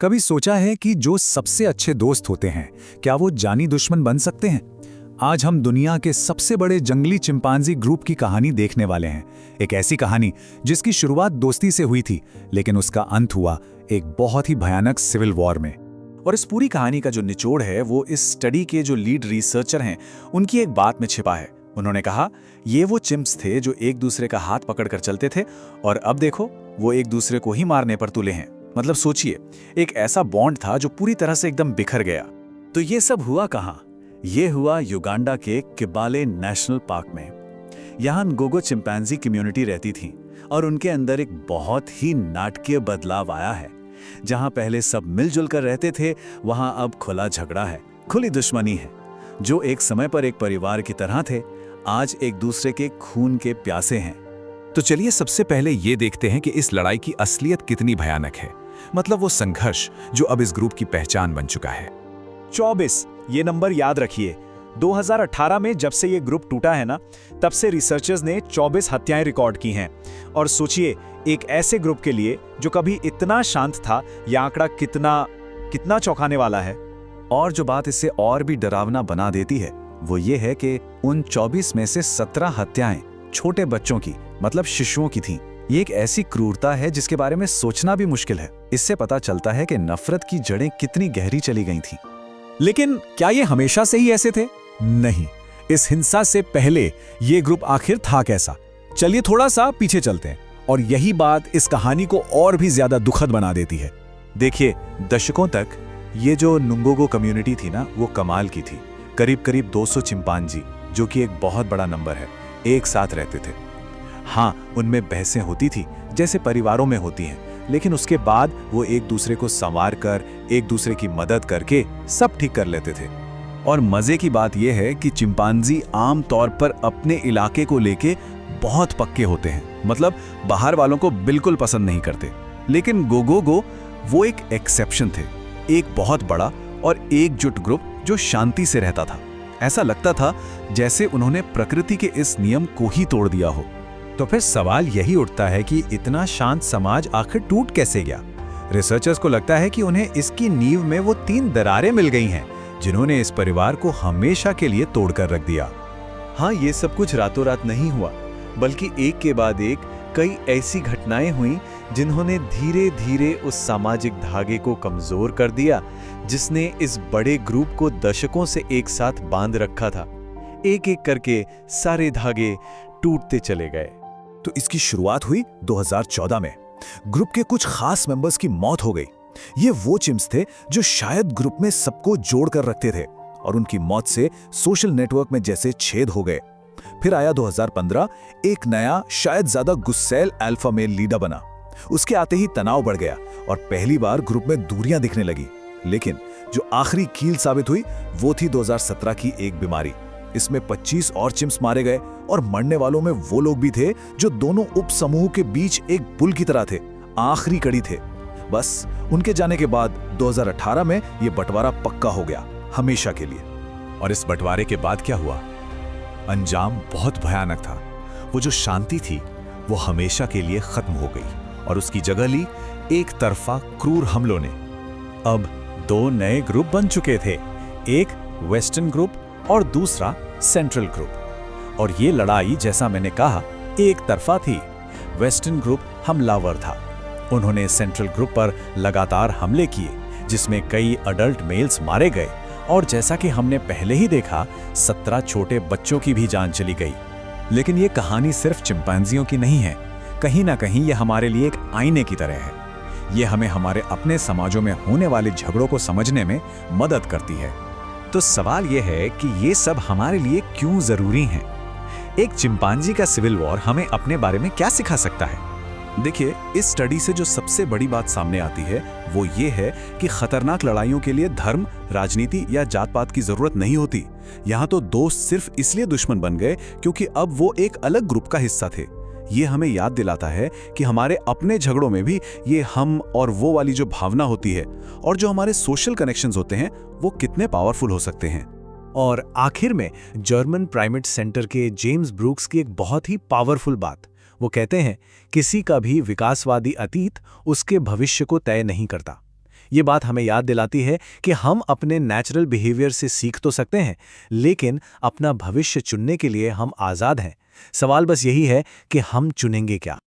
कभी सोचा है कि जो सबसे अच्छे दोस्त होते हैं क्या वो जानी दुश्मन बन सकते हैं। आज हम दुनिया के सबसे बड़े जंगली चिंपांजी ग्रुप की कहानी देखने वाले हैं। एक ऐसी कहानी जिसकी शुरुआत दोस्ती से हुई थी, लेकिन उसका अंत हुआ एक बहुत ही भयानक सिविल वॉर में। और इस पूरी कहानी का जो निचोड़ है वो इस स्टडी के जो लीड रिसर्चर हैं उनकी एक बात में छिपा है। उन्होंने कहा ये वो चिम्प्स थे जो एक दूसरे का हाथ पकड़कर चलते थे और अब देखो वो एक दूसरे को ही मारने पर तुले हैं। मतलब सोचिए, एक ऐसा बॉन्ड था जो पूरी तरह से एकदम बिखर गया। तो ये सब हुआ कहाँ? ये हुआ युगांडा के किबाले नेशनल पार्क में। यहाँ गोगो चिंपैंजी कम्युनिटी रहती थी और उनके अंदर एक बहुत ही नाटकीय बदलाव आया है। जहाँ पहले सब मिलजुल कर रहते थे, वहाँ अब खुला झगड़ा है, खुली दुश्मनी है। जो एक समय पर एक परिवार की तरह थे, आज एक दूसरे के खून के प्यासे हैं। तो चलिए सबसे पहले ये देखते हैं कि इस लड़ाई की असलियत कितनी भयानक है। मतलब वो संघर्ष जो अब इस ग्रुप की पहचान बन चुका है। 24 ये नंबर याद रखिए। 2018 में जब से ये ग्रुप टूटा है ना, तब से रिसर्चर्स ने 24 हत्याएं रिकॉर्ड की हैं। और सोचिए, एक ऐसे ग्रुप के लिए जो कभी इतना शांत था, यह आंकड़ा कितना चौंकाने वाला है। और जो बात इसे और भी डरावना बना देती है वो ये है कि उन 24 में से 17 हत्याएं छोटे बच्चों की, मतलब शिशुओं की थीं। ये एक ऐसी क्रूरता है जिसके बारे में सोचना भी मुश्किल है। इससे पता चलता है कि नफरत की जड़ें कितनी गहरी चली गई थीं। लेकिन क्या ये हमेशा से ही ऐसे थे? नहीं, इस हिंसा से पहले ये ग्रुप आखिर था कैसा? चलिए थोड़ा सा पीछे चलते हैं और यही बात इस कहानी को और भी ज्यादा दुखद बना देती है। देखिए, दशकों तक ये जो नुंगोगो कम्युनिटी थी ना, वो कमाल की थी। करीब 200 चिंपांजी, जो कि एक बहुत बड़ा नंबर है, एक साथ रहते थे। हाँ, उनमें बहसें होती थी जैसे परिवारों में होती हैं, लेकिन उसके बाद वो एक दूसरे को संवार कर, एक दूसरे की मदद करके सब ठीक कर लेते थे। और मजे की बात यह है कि चिंपांजी आम तौर पर अपने इलाके को लेके बहुत पक्के होते हैं, मतलब बाहर वालों को बिल्कुल पसंद नहीं करते। लेकिन गोगोगो वो एक एक्सेप्शन थे, एक बहुत बड़ा और एकजुट ग्रुप जो शांति से रहता था। ऐसा लगता था जैसे उन्होंने प्रकृति के इस नियम को ही तोड़ दिया हो। तो फिर सवाल यही उठता है कि इतना शांत समाज आखिर टूट कैसे गया? रिसर्चर्स को लगता है कि उन्हें इसकी नींव में वो 3 दरारें मिल गई हैं जिन्होंने इस परिवार को हमेशा के लिए तोड़कर रख दिया। हाँ, ये सब कुछ रातों रात नहीं हुआ, बल्कि एक के बाद एक कई ऐसी घटनाएं हुई जिन्होंने धीरे धीरे उस सामाजिक धागे को कमजोर कर दिया जिसने इस बड़े ग्रुप को दशकों से एक साथ बांध रखा था। एक एक करके सारे धागे टूटते चले गए। तो इसकी शुरुआत हुई 2014 में। ग्रुप के कुछ खास मेंबर्स की मौत हो गई। ये वो चिम्प्स थे जो शायद ग्रुप में सबको जोड़ कर रखते थे, और उनकी मौत से सोशल नेटवर्क में जैसे छेद हो गए। फिर आया 2015, एक नया, शायद ज्यादा गुस्सैल अल्फा मेल लीडर बना। उसके आते ही तनाव बढ़ गया और पहली बार ग्रुप में दूरियां दिखने लगी। लेकिन जो आखिरी कील साबित हुई वो थी 2017 की एक बीमारी। इसमें 25 और चिम्प्स मारे गए, और मरने वालों में वो लोग भी थे जो दोनों उप समूह के बीच एक पुल की तरह थे, आखिरी कड़ी थे। बस उनके जाने के बाद 2018 में ये बंटवारा पक्का हो गया, हमेशा के लिए। और इस बंटवारे के बाद क्या हुआ? अंजाम बहुत भयानक था। वो जो शांति थी वो हमेशा के लिए खत्म हो गई और उसकी जगह ली एक तरफा क्रूर हमलों ने। अब 2 नए ग्रुप बन चुके थे, एक वेस्टर्न ग्रुप और दूसरा सेंट्रल ग्रुप। और ये लड़ाई, जैसा मैंने कहा, एक तरफा थी। वेस्टर्न ग्रुप हमलावर था। उन्होंने सेंट्रल ग्रुप पर लगातार हमले किए, जिसमें कई अडल्ट मेल्स मारे गए, और जैसा कि हमने पहले ही देखा, 17 छोटे बच्चों की भी जान चली गई। लेकिन ये कहानी सिर्फ चिंपांजियों की नहीं है। कहीं ना कहीं ये हमारे लिए एक आईने की तरह है। ये हमें हमारे अपने समाजों में होने वाले झगड़ों को समझने में मदद करती है। तो सवाल यह है कि ये सब हमारे लिए क्यों जरूरी हैं? एक चिंपांजी का सिविल वॉर हमें अपने बारे में क्या सिखा सकता है? देखिए, इस स्टडी से जो सबसे बड़ी बात सामने आती है वो ये है कि खतरनाक लड़ाइयों के लिए धर्म, राजनीति या जात पात की जरूरत नहीं होती। यहाँ तो दोस्त सिर्फ इसलिए दुश्मन बन गए क्योंकि अब वो एक अलग ग्रुप का हिस्सा थे। ये हमें याद दिलाता है कि हमारे अपने झगड़ों में भी ये हम और वो वाली जो भावना होती है, और जो हमारे सोशल कनेक्शंस होते हैं, वो कितने पावरफुल हो सकते हैं। और आखिर में जर्मन प्राइमेट सेंटर के जेम्स ब्रूक्स की एक बहुत ही पावरफुल बात। वो कहते हैं, किसी का भी विकासवादी अतीत उसके भविष्य को तय नहीं करता। ये बात हमें याद दिलाती है कि हम अपने नेचुरल बिहेवियर से सीख तो सकते हैं, लेकिन अपना भविष्य चुनने के लिए हम आज़ाद हैं। सवाल बस यही है कि हम चुनेंगे क्या।